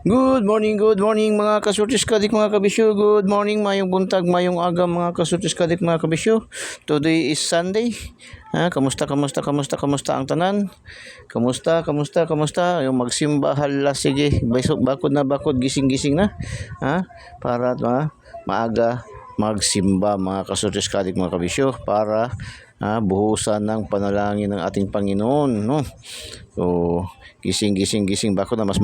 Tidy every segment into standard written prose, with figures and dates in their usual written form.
Good morning mga kasurtis kadik mga kabisyo. Good morning, mayong buntag, mayong aga mga kasurtis kadik mga kabisyo. Today is Sunday. Kamusta ang tanan? Kamusta? Yung magsimba hala sige. Bakod gising na. Para maaga magsimba mga kasurtis kadik mga kabisyo para buhusan ng panalangin ng ating Panginoon, no? So, gising bako na mas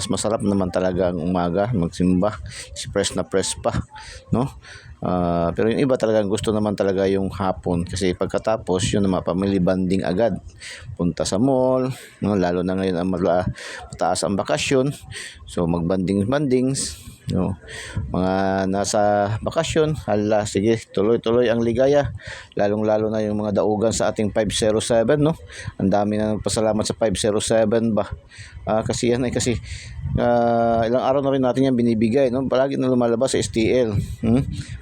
masarap naman talaga ang umaga magsimba. Press na press pa, no? Pero yung iba talagang gusto naman talaga yung hapon kasi pagkatapos yun naman family bonding agad. Punta sa mall, no? Lalo na ngayon ang mataas ang bakasyon. So magbandings, no, mga nasa bakasyon, hala sige, tuloy ang ligaya, lalong-lalo na yung mga daugan sa ating 507, no. Ang dami na nagpasalamat sa 507 ba. Kasi ilang araw na rin natin yan binibigay, no. Palagi na lumalabas sa STL.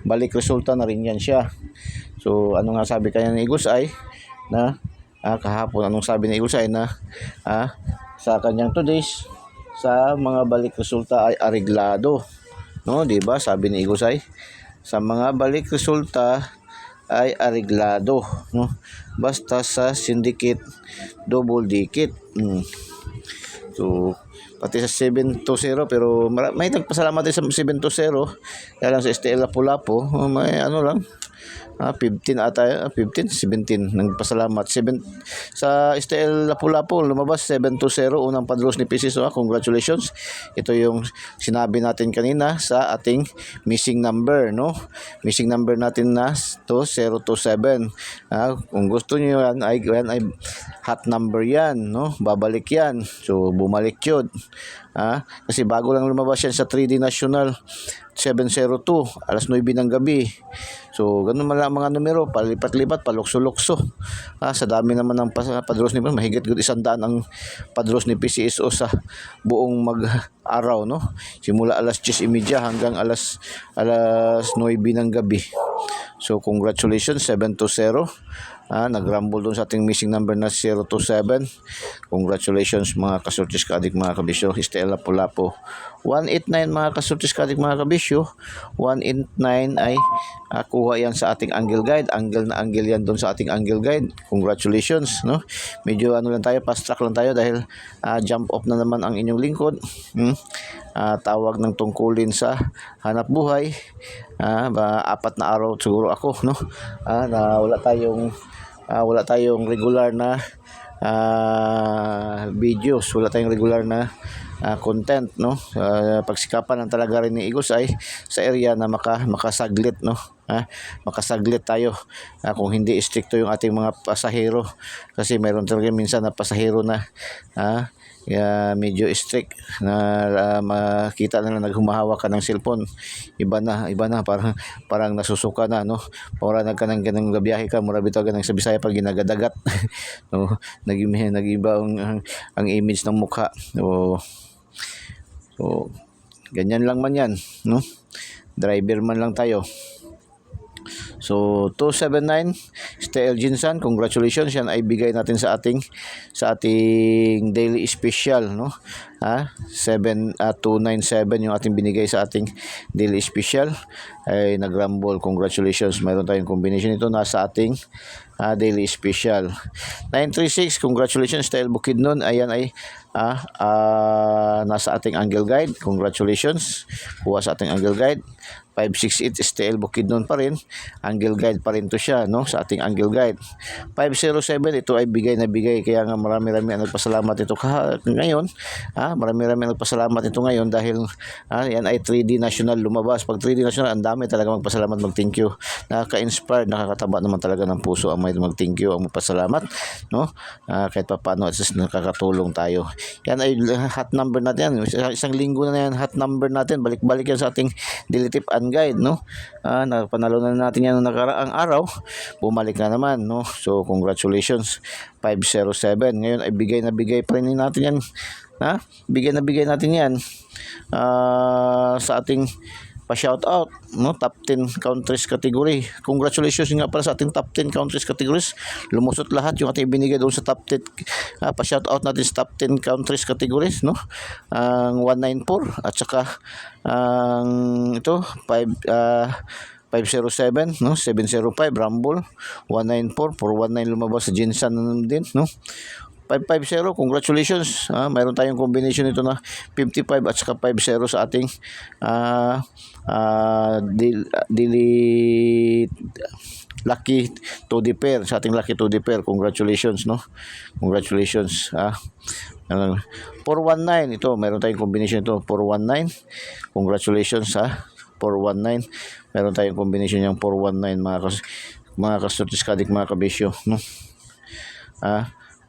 Balik resulta na rin yan siya. So ano nga sabi kanya ni Igos ay na kahapon, anong sabi ni Igos ay na sa kanyang 2 days sa mga balik resulta ay areglado, no, 'di ba? Sabi ni Igosay, sa mga balik resulta ay areglado, no? Basta sa syndicate double dikit. So pati sa 720, pero may nagpasalamat din sa 720, kaya lang sa STL Lapu-Lapu, may ano lang 15 ata, 15, 17 nagpasalamat. Sa STL Lapu-Lapu lumabas 720 unang padros ni PCS. Congratulations. Ito yung sinabi natin kanina sa ating missing number, no? Missing number natin na 2027. Kung gusto niyo yan ay hot number yan, no? Babalik yan. So bumalik yun. Kasi bago lang lumabas yan sa 3D National 702 alas 9 ng gabi. So ganun man lang mga numero, palipat-lipat, palukso-lukso. Sa dami naman ng padros ni mahigit 100 ang padros ni PCSO sa buong mag-araw, no? Simula alas 10:30 hanggang alas 9 ng gabi. So congratulations 720. Nagrumble doon sa ating missing number na 027. Congratulations mga kasurtis kaadik mga kabisyo. STL Lapu-Lapu 189 mga kasurtis kaadik mga kabisyo. 189 ay kuha yan sa ating angle guide. Angle yan doon sa ating angle guide. Congratulations, no? Medyo lang tayo, fast track lang tayo dahil jump off na naman ang inyong lingkod. Tawag ng tungkulin sa hanap buhay. 4 na araw siguro ako, no? Na wala tayong regular na videos, wala tayong regular na content, no? Pagsikapan ng talaga rin ni Igos ay sa area na makasaglit, no? Makasaglit tayo kung hindi stricto yung ating mga pasahero, kasi mayroon talaga minsan na pasahero na medyo strict na makita na naghumahawak ka ng cellphone, iba na parang nasusuka na, no? Para nagkanang ganang gabiyahe ka, mura bitaw ganang sa Bisaya pag ginagadagat. No, nagiba ang image ng mukha. So ganyan lang man yan, no? Driver man lang tayo. So 279 STL Jinsan, congratulations, yan ay bigay natin sa ating daily special, no? 297 yung ating binigay sa ating daily special ay nagrumble. Congratulations, mayroon tayong combination ito nasa ating daily special. 936, congratulations STL Bukidnon, ayan ay nasa ating angle guide. Congratulations, kuha sa ating angle guide. 568 STL Bukidnon pa rin, angle guide pa rin to siya, no? Sa ating angle guide. 507, ito ay bigay na bigay, kaya nga marami ang nagpasalamat ito ngayon. Marami ang nagpasalamat ito ngayon dahil yan ay 3D National lumabas. Pag 3D National, ang dami talaga magpasalamat, mag-thank you. Nakaka-inspired, nakakataba naman talaga ng puso ang may mag-thank you, ang magpasalamat, no? Kahit pa paano, at least nakakatulong tayo. Yan ay hot number natin. Isang linggo na yan, hot number natin. Balik-balik yan sa ating daily tip and guide, no? Napanalo na natin yan noong nakaraang araw. Bumalik na naman, no? So congratulations 507. Ngayon ay bigay na bigay pa rin natin yan. Bigay na bigay natin yan sa ating pa-shout out, no? Top 10 countries category. Congratulations nga pala sa ating top 10 countries categories. Lumusot lahat yung ating binigay doon sa top 10. Pa-shout out natin sa top 10 countries categories, no? Ang 194 at saka ang ito 507, no? 705 Rumble, 194 419 lumabas sa Jinsan din, no? 550, congratulations. Mayroon tayong combination nito na 55 at saka 50 sa ating daily lucky 2D pair, sa ating lucky 2D pair. Congratulations, no? Congratulations. 419 ito, mayroon tayong combination ito, 419. Congratulations, 419. Meron tayong combination yung 419 mga kasurtis kadik mga kabisyo, no?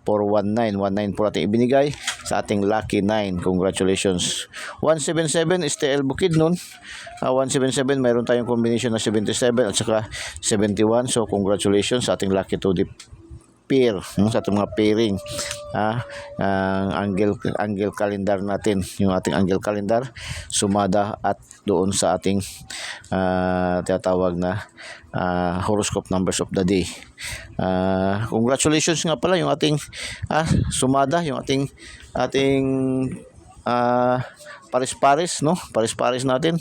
419 194 ating ibinigay sa ating lucky 9. Congratulations. 177 STL Bukidnon. 177 mayroon tayong combination na 77 at saka 71. So congratulations sa ating lucky 2D pair, sa ating mga pairing. Ang angle calendar natin, yung ating angle calendar sumada at doon sa ating tinatawag na horoscope numbers of the day. Congratulations nga pala yung ating sumada, yung ating paris-paris, no? Paris-paris natin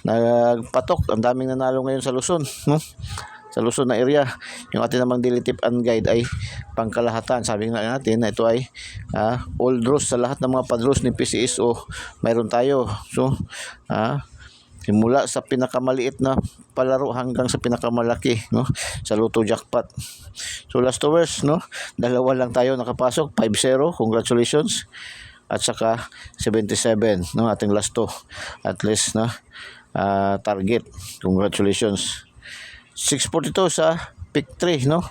nagpatok. Ang daming nanalo ngayon sa Luzon, no? Sa Luzon na area. Yung ating namang daily tip and guide ay pangkalahatan. Sabi nga natin na ito ay all draws sa lahat ng mga padros ni PCSO. Mayroon tayo. So simula sa pinakamaliit na palaro hanggang sa pinakamalaki, no? Sa Lotto Jackpot. So last hours, no? Dalawa lang tayo nakapasok, 5-0. Congratulations. At saka 77, no? Ating last to. At least na target. Congratulations. 642 sa pick 3, no?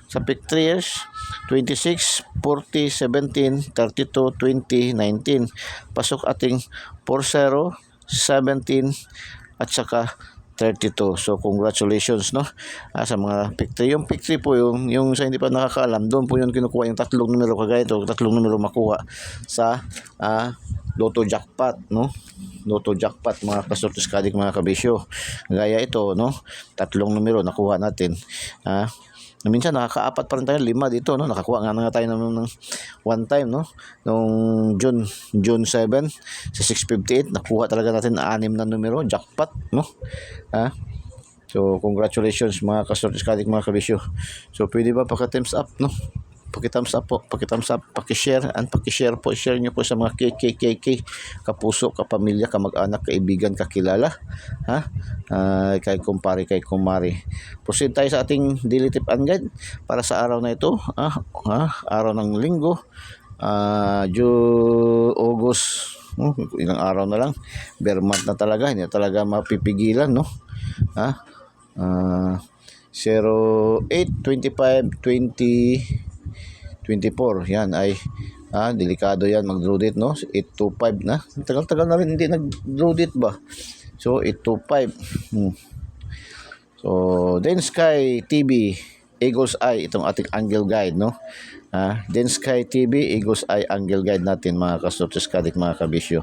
Sa pick 3 years 26, 40, 17, 32, 20, 19. Pasok ating 40, 17 at saka 32. So congratulations, no? Sa mga pick 3. Yung pick 3 po yung sa hindi pa nakakaalam, doon po yung kinukuha yung tatlong numero kagaya ito, tatlong numero makuha sa Lotto Jackpot, no? Lotto Jackpot mga kasurtis kadik mga kabisyo. Gaya ito, no? Tatlong numero nakuha natin. Minsan nakakaapat pa rin tayo, 5 dito, no? Nakakuha nga tayo ng one time, no? Nung June 7 sa 658 nakuha talaga natin 6 na numero jackpot, no? So congratulations mga kasurtis kadik mga kabisyo. So pwede ba paka-thumbs up, no? Paki-thumbs up po, paki-thumbs up, paki-share, and paki-share po, share niyo po sa mga KKKK, kapuso, kapamilya, kamag-anak, kaibigan, kakilala, kay kumpare, kay kumari. Proceed tayo sa ating daily tip and guide para sa araw na ito, araw ng linggo, August, ilang araw na lang, bare month na talaga, hindi na talaga mapipigilan, no? 08-25-20 24, yan ay delikado yan mag-draw date, no? 825 na, tagal-tagal na rin hindi nag-draw date ba. So 825. So then Sky TV Eagles Eye, itong ating angle guide, no? Then Sky TV Eagles Eye angle guide natin mga kasurtis kadik mga kabisyo.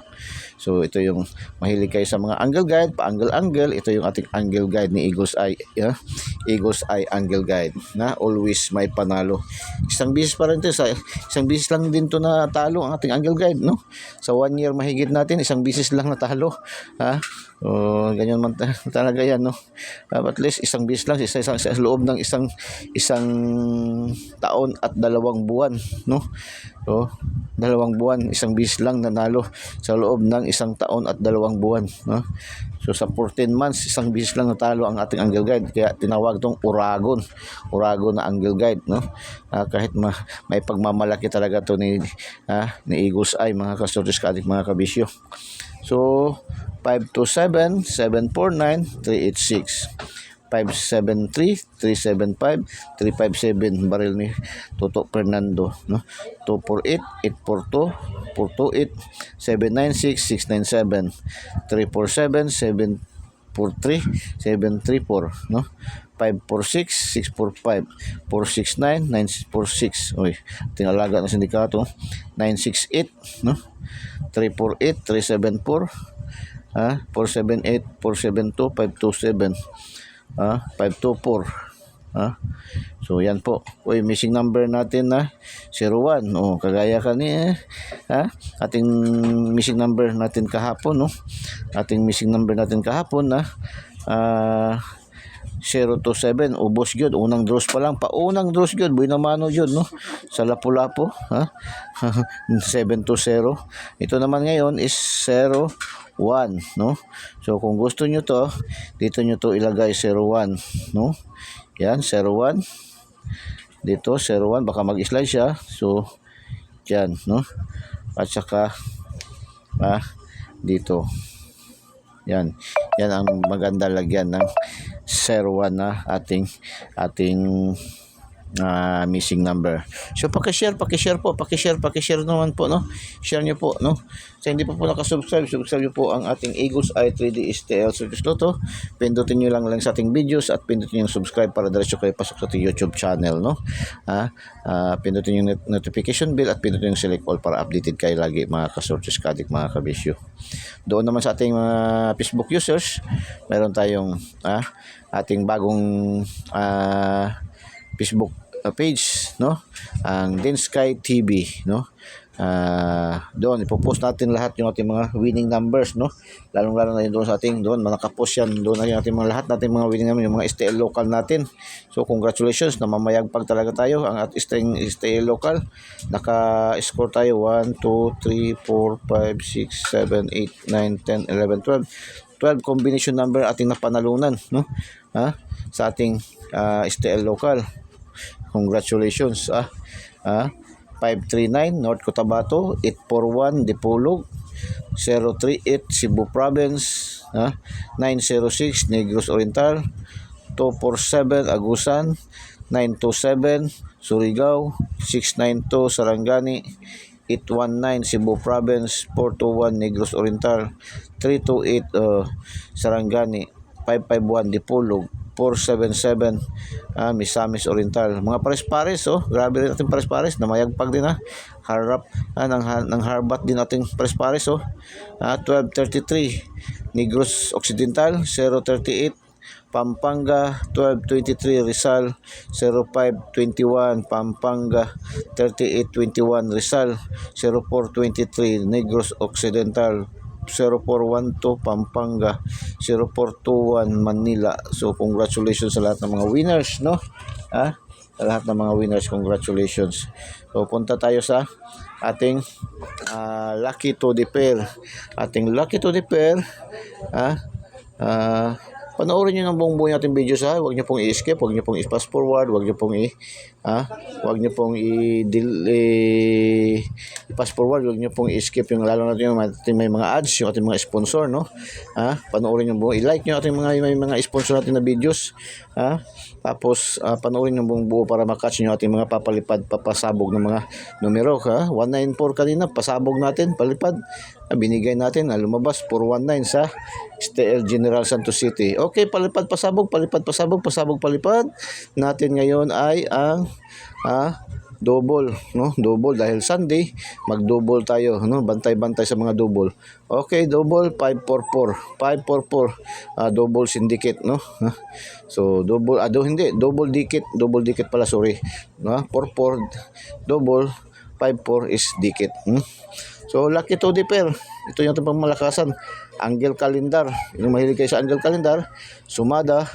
So ito yung mahilig kayo sa mga angle guide, pa-angle-angle, ito yung ating angle guide ni Eagles Eye, Eagles Eye angle guide na always may panalo. Isang bisis pa rin ito, isang bisis lang din to na talo ang ating angle guide, no? Sa 1 year mahigit natin, isang bisis lang natalo. Ganyan man talaga yan, no? At least isang bisis lang sa loob ng isang taon at 2 buwan, no? So 2 buwan, isang bisis lang nanalo sa loob ng isang taon at 2 buwan, no? So sa 14 months, isang bisis lang natalo ang ating angle guide, kaya tinawag tong Uragon na angle guide, no? Kahit may pagmamalaki talaga to ni Eagles Eye mga kasurtis kadik mga kabisyo. So 527 749 386, 573 375 357 baril ni Toto Fernando, no? 248 842 428 796 697 347 743 734, no? 546 645 469 946. Oy, tinalaga ng sindikato. 968, no? 348 374 478, 472, 527, 524. So yan po. Uy, missing number natin na 01. Kagaya kanina ating missing number natin kahapon, no. Ating missing number natin kahapon na 027, ubos gyud, unang draws pa lang, paunang draws gyud, buhay namano gyud, no, sa Lapu-Lapu, 720. Ito naman ngayon is 01, no. So kung gusto nyo to, dito nyo to ilagay 01, no. Yan, 01. Dito 01, baka mag-slide siya. So yan, no. At saka dito. Yan ang maganda lagyan ng 01 na ating missing number. So paki-share naman po, no. Share niyo po, no. Sa hindi pa po nakasubscribe, subscribe niyo po ang ating Eagles Eye 3D STL Circus Lotto. Pindutin niyo lang sa ating videos at pindutin yung subscribe para diretso kayo pasok sa ating YouTube channel, no. Pindutin yung notification bell at pindutin yung select all para updated kayo lagi, mga kasortes kadik, mga kabisyo. Doon naman sa ating mga Facebook users, meron tayong ating bagong Facebook page, no, ang Densky TV, no. Doon ipopost natin lahat yung ating mga winning numbers, no, lalong-lalo na yun doon sa ating, doon nakapost yan, doon na yung ating mga lahat natin mga winning numbers, yung mga STL local natin. So congratulations, namamayagpag talaga tayo. Ang STL local, naka-score tayo 1, 2, 3, 4, 5, 6, 7, 8, 9, 10, 11, 12 combination number ating napanalunan, no, sa ating STL local. Congratulations. 539 North Cotabato, 841 Dipolog, 038 Cebu Province, 906 Negros Oriental, 247 Agusan, 927 Surigao, 692 Sarangani, 819 Cebu Province, 421 Negros Oriental, 328 Sarangani, 551 Dipolog, 477 Misamis Oriental. Mga pares-pares, grabe rin ating pares-pares, namayagpag din, harap ng harbat din ating pares-pares, 1233 Negros Occidental, 038 Pampanga, 1223 Rizal, 0521 Pampanga, 3821 Rizal, 0423 Negros Occidental, 0412 Pampanga, 0421 Manila. So congratulations sa lahat ng mga winners, no. Sa lahat ng mga winners, congratulations. So punta tayo sa ating lucky to the pair. Ating lucky to the pair, panoorin niyo ng buong ating videos, Huwag niyo pong i-skip, huwag niyo pong i-fast forward, huwag niyo pong i-fast forward, huwag niyo pong i-skip yung, lalo na yung ating may mga ads, yung ating mga sponsor, no. Panoorin niyo buo, i-like niyo ating may mga sponsor natin na videos, tapos panoorin niyo buong buo para makatch niyo ating mga papasabog ng mga numero, 194 kanina, pasabog natin, palipad, binigay natin, lumabas 419 sa STL General Santos City. Okay, palipad pasabog natin ngayon ay ang double, no, double dahil Sunday, mag-double tayo, no, bantay-bantay sa mga double. Okay, double 544, double syndicate, no. So double, double dikit pala, sorry, 44 double, 54 is dikit. So lucky to the pair, ito yung itong pangmalakasan. Angel calendar, yung mahilig kayo sa angel calendar, sumada,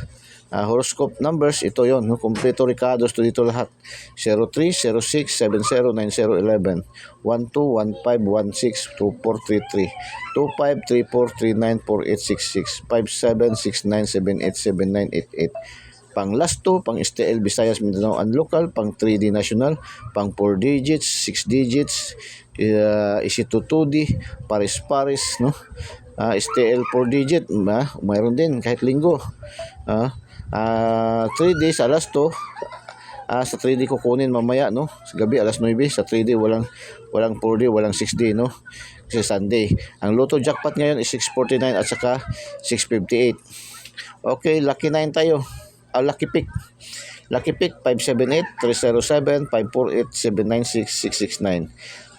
horoscope numbers, ito yon, no? Kompleto Ricardos to dito lahat. 03, 06, 70, 90, 11, 12, 15, 16, 24, 33, 25, 34, 39, 48, 66, 57, 69, 78, 79, 88. Pang last 2, pang STL Visayas, Mindanao and local, pang 3D national, pang 4 digits, 6 digits, isi 2D, pares-pares, no. STL 4 digit, mayroon din kahit linggo. 3D sa last 2, sa 3D kukunin mamaya, no, sa gabi alas 9, sa 3D walang 4D, walang 6D, no, kasi Sunday. Ang Lotto jackpot ngayon is 649 at saka 658. Okay, lucky 9 tayo. Lucky pick 578, 307, 548, 796, 669,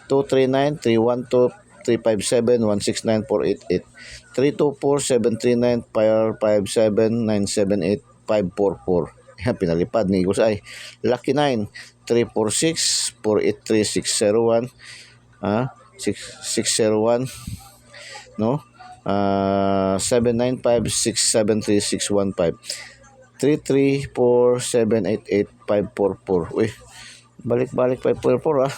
239, 312, 357-169-488, 324-739-557-978-544. Yan, pinalipad ni Eagles Eye. Lucky 9, 346-483-601, 601, no? 795-673-615, 334-788-544. Uy, balik-balik 544 ah.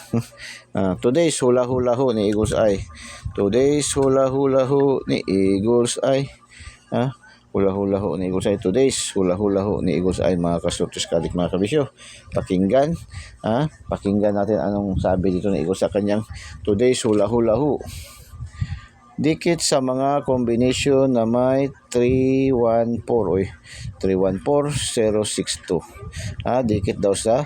Today's hula-hula ho ni Eagles Eye. Today's hula-hula ho ni Eagles Eye. Hula-hula ho ni Eagles Eye. Today's hula-hula ho ni Eagles Eye, mga kasortis kadik, mga kabisyo. Pakinggan. Pakinggan natin anong sabi dito ni Eagles sa kanyang today's hula-hula ho. Dikit sa mga combination na may 314. Uy, 314062. Dikit daw sa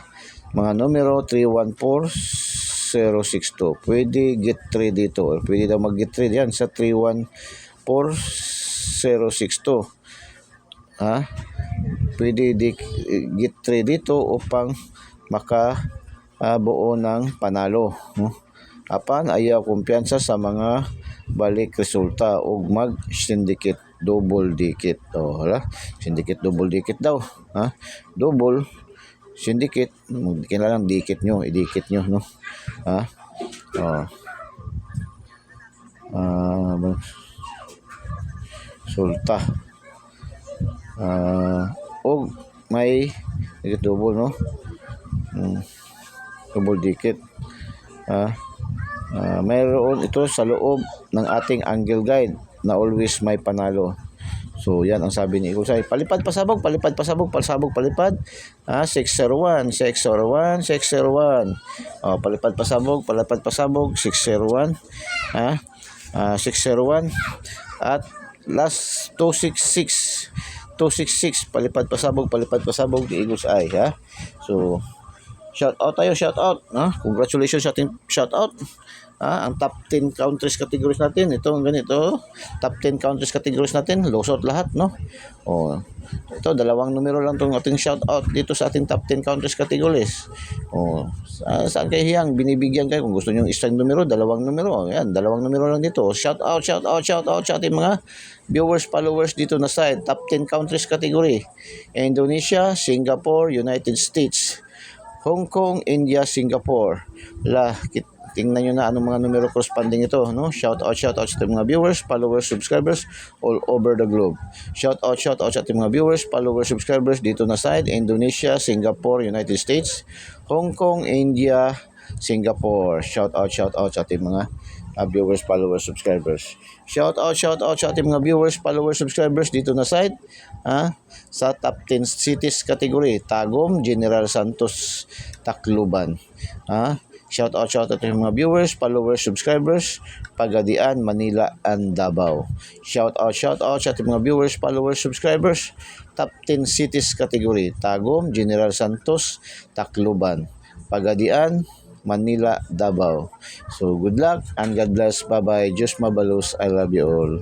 mga numero 314062. Pwede get 3 dito. Pwede daw mag get 3 yan sa 314062. Pwede get 3 dito upang makabuo ng panalo. Apan ayaw kumpiyansa sa mga balik resulta o mag-syndicate double dikit. Syndicate double dikit daw. Double syndicate, kailangan dikit nyo, idikit nyo, no? Resulta. O may dikit double, no? Double dikit. Mayroon ito sa loob ng ating angle guide na always may panalo. So yan ang sabi ni Eagles Eye. Palipad pasabog, palipad pasabog, pasabog palipad. 601, 601, 601. Palipad pasabog, 601. 601 at last 266. 266 palipad pasabog ni Eagles Eye, So shout out tayo, shout out. Congratulations sa ating shout out. Ang top 10 countries categories natin, ito ang ganito. Top 10 countries categories natin, losot lahat, no? Ito, dalawang numero lang itong ating shout out dito sa ating top 10 countries categories. Saan kayo hiyang binibigyan kayo? Kung gusto nyo isang numero, dalawang numero. Yan, dalawang numero lang dito. Shout out sa ating mga viewers, followers dito na side. Top 10 countries category. Indonesia, Singapore, United States, Hong Kong, India, Singapore. Tingnan nyo na anong mga numero corresponding ito, no? Shout out sa ating mga viewers, followers, subscribers all over the globe. Shout out sa ating mga viewers, followers, subscribers dito na side. Indonesia, Singapore, United States, Hong Kong, India, Singapore. Shout out sa ating mga viewers, followers, subscribers. Shout out sa ating mga viewers, followers, subscribers dito na side. Sa top 10 cities category, Tagum, General Santos, Tacloban. Shout out sa ating mga viewers, followers, subscribers, Pagadian, Manila, and Davao. Shout out sa ating mga viewers, followers, subscribers, top 10 cities category, Tagum, General Santos, Tacloban, Pagadian, Manila, Davao. So good luck and God bless. Bye-bye. Diyos mabalos. I love you all.